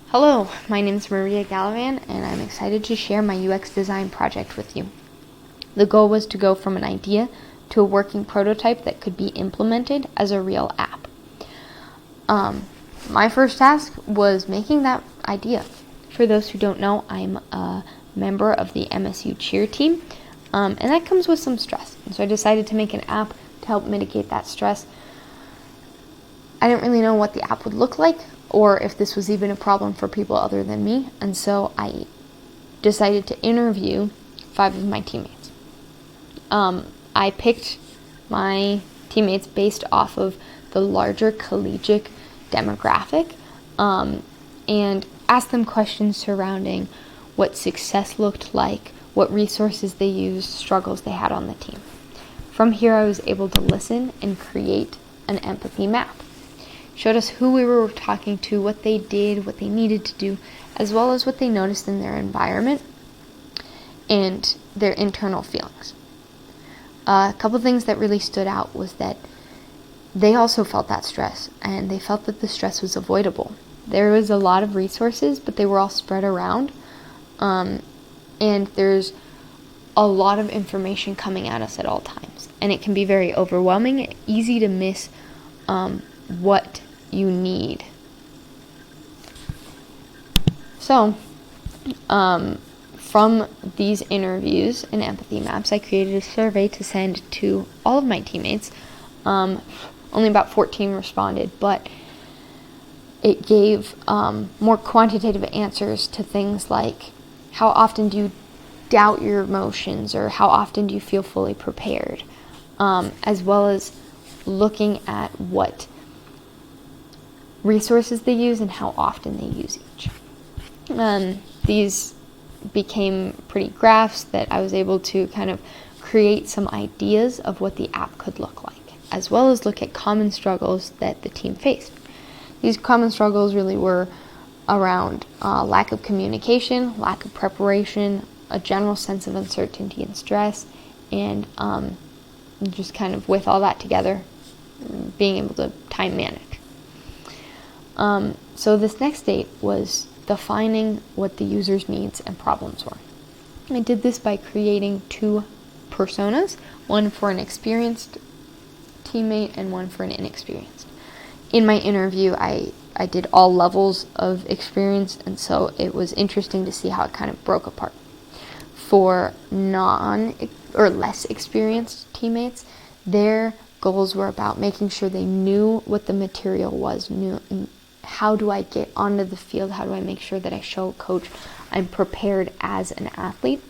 Hello, my name is Maria Gallivan, and I'm excited to share my UX design project with you. The goal was to go from an idea to a working prototype that could be implemented as a real app. My first task was making that idea. For those who don't know, I'm a member of the MSU cheer team, and that comes with some stress. And so I decided to make an app to help mitigate that stress. I didn't really know what the app would look like, or if this was even a problem for people other than me, and so I decided to interview 5 of my teammates. I picked my teammates based off of the larger collegiate demographic, and asked them questions surrounding what success looked like, what resources they used, struggles they had on the team. From here, I was able to listen and create an empathy map. Showed us who we were talking to, what they did, what they needed to do, as well as what they noticed in their environment and their internal feelings. A couple things that really stood out was that they also felt that stress, and they felt that the stress was avoidable. There was a lot of resources, but they were all spread around, and there's a lot of information coming at us at all times, and it can be very overwhelming, easy to miss what you need. So, from these interviews and empathy maps, I created a survey to send to all of my teammates. Only about 14 responded, but it gave more quantitative answers to things like, how often do you doubt your emotions, or how often do you feel fully prepared, as well as looking at what resources they use and how often they use each. These became pretty graphs that I was able to kind of create some ideas of what the app could look like, as well as look at common struggles that the team faced. These common struggles really were around lack of communication, lack of preparation, a general sense of uncertainty and stress, and just kind of with all that together, being able to time manage. So this next state was defining what the user's needs and problems were. I did this by creating 2 personas, one for an experienced teammate and one for an inexperienced. In my interview, I did all levels of experience, and so it was interesting to see how it kind of broke apart. For less experienced teammates, their goals were about making sure they knew what the material was, how do I get onto the field, how do I make sure that I show coach I'm prepared as an athlete.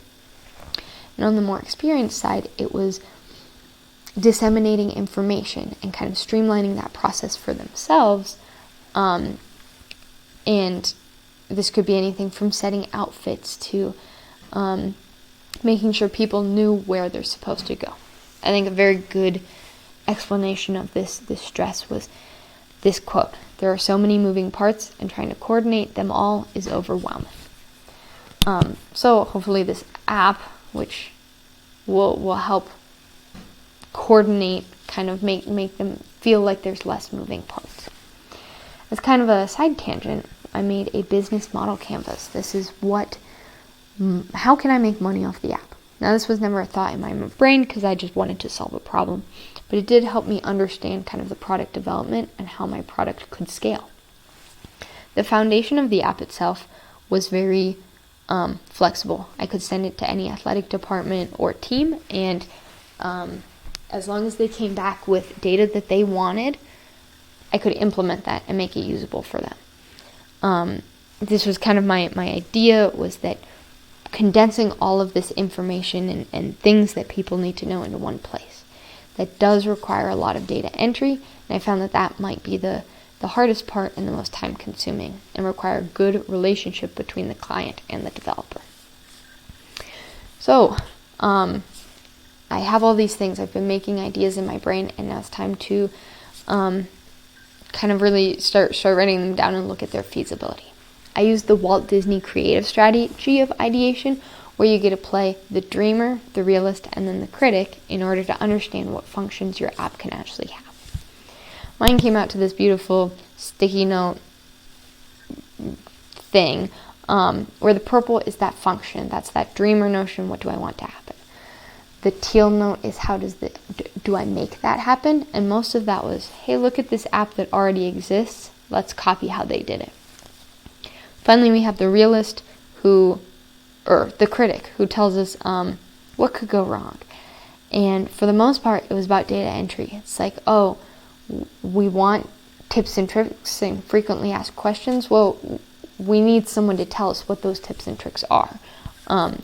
And on the more experienced side, it was disseminating information and kind of streamlining that process for themselves. And this could be anything from setting outfits to making sure people knew where they're supposed to go. I think a very good explanation of this stress was this quote: "There are so many moving parts, and trying to coordinate them all is overwhelming." So hopefully this app, which will help coordinate, kind of make them feel like there's less moving parts. As kind of a side tangent, I made a business model canvas. This is how can I make money off the app? Now, this was never a thought in my brain because I just wanted to solve a problem, but it did help me understand kind of the product development and how my product could scale. The foundation of the app itself was very flexible. I could send it to any athletic department or team, and as long as they came back with data that they wanted, I could implement that and make it usable for them. This was kind of my idea, was that condensing all of this information and things that people need to know into one place. That does require a lot of data entry, and I found that might be the hardest part and the most time consuming, and require a good relationship between the client and the developer. So, I have all these things. I've been making ideas in my brain, and now it's time to kind of really start writing them down and look at their feasibility. I use the Walt Disney creative strategy of ideation, where you get to play the dreamer, the realist, and then the critic in order to understand what functions your app can actually have. Mine came out to this beautiful sticky note thing, where the purple is that function, that's that dream or notion, what do I want to happen? The teal note is how do I make that happen? And most of that was, hey, look at this app that already exists, let's copy how they did it. Finally, we have the realist the critic who tells us what could go wrong. And for the most part, it was about data entry. It's like, oh, we want tips and tricks and frequently asked questions. Well, we need someone to tell us what those tips and tricks are.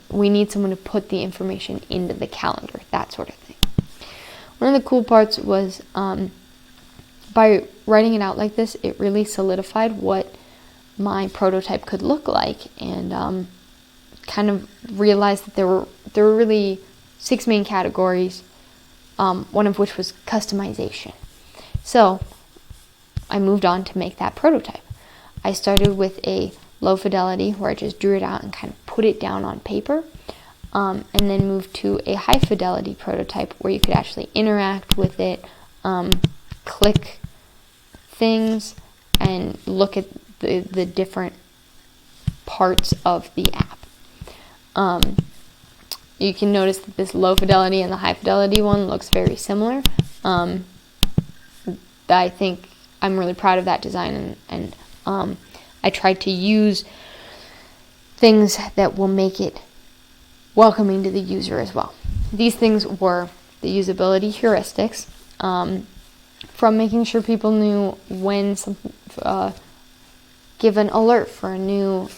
We need someone to put the information into the calendar, that sort of thing. One of the cool parts was by writing it out like this, it really solidified what my prototype could look like, and kind of realized that there were really 6 main categories, one of which was customization. So I moved on to make that prototype. I started with a low fidelity where I just drew it out and kind of put it down on paper, and then moved to a high fidelity prototype where you could actually interact with it, click things, and look at the different parts of the app. You can notice that this low fidelity and the high fidelity one looks very similar. I think I'm really proud of that design, and I tried to use things that will make it welcoming to the user as well. These things were the usability heuristics, from making sure people knew when give an alert for a new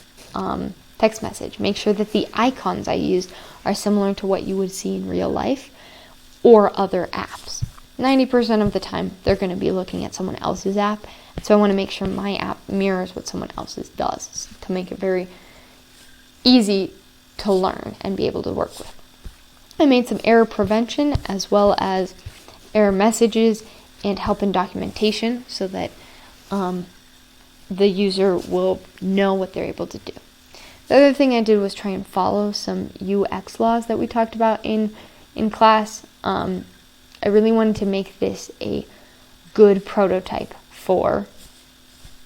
text message. Make sure that the icons I used are similar to what you would see in real life or other apps. 90% of the time, they're going to be looking at someone else's app, so I want to make sure my app mirrors what someone else's does to make it very easy to learn and be able to work with. I made some error prevention as well as error messages and help in documentation so that the user will know what they're able to do. The other thing I did was try and follow some UX laws that we talked about in class. I really wanted to make this a good prototype for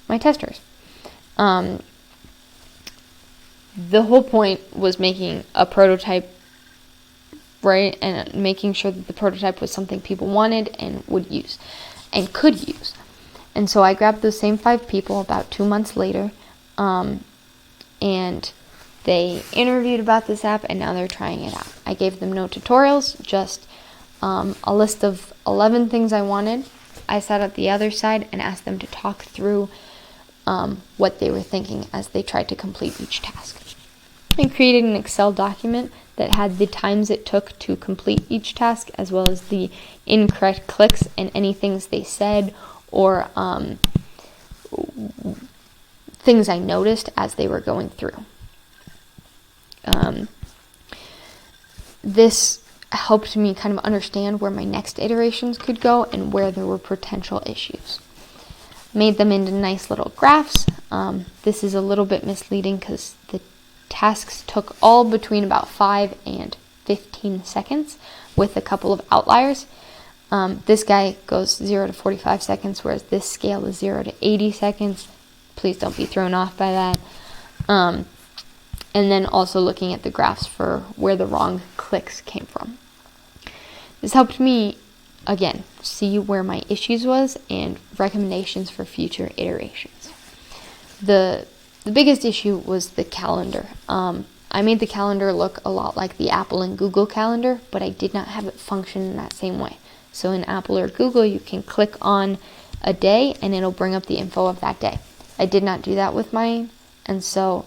my testers. The whole point was making a prototype, right, and making sure that the prototype was something people wanted and would use and could use. And so I grabbed those same 5 people about 2 months later, and they interviewed about this app, and now they're trying it out. I gave them no tutorials, just a list of 11 things I wanted. I sat at the other side and asked them to talk through what they were thinking as they tried to complete each task. I created an Excel document that had the times it took to complete each task, as well as the incorrect clicks and any things they said or things I noticed as they were going through. This helped me kind of understand where my next iterations could go and where there were potential issues. Made them into nice little graphs. This is a little bit misleading because the tasks took all between about 5 and 15 seconds with a couple of outliers. This guy goes 0 to 45 seconds, whereas this scale is 0 to 80 seconds. Please don't be thrown off by that. And then also looking at the graphs for where the wrong clicks came from. This helped me, again, see where my issues was and recommendations for future iterations. The biggest issue was the calendar. I made the calendar look a lot like the Apple and Google calendar, but I did not have it function in that same way. So in Apple or Google, you can click on a day and it'll bring up the info of that day. I did not do that with mine, and so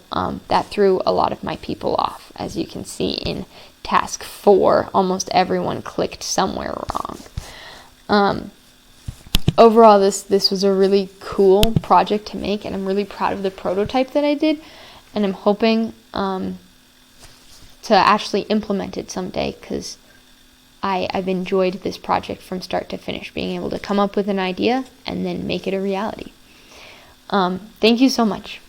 that threw a lot of my people off. As you can see in task 4, almost everyone clicked somewhere wrong. Overall, this was a really cool project to make, and I'm really proud of the prototype that I did, and I'm hoping to actually implement it someday, because I've enjoyed this project from start to finish, being able to come up with an idea and then make it a reality. Thank you so much.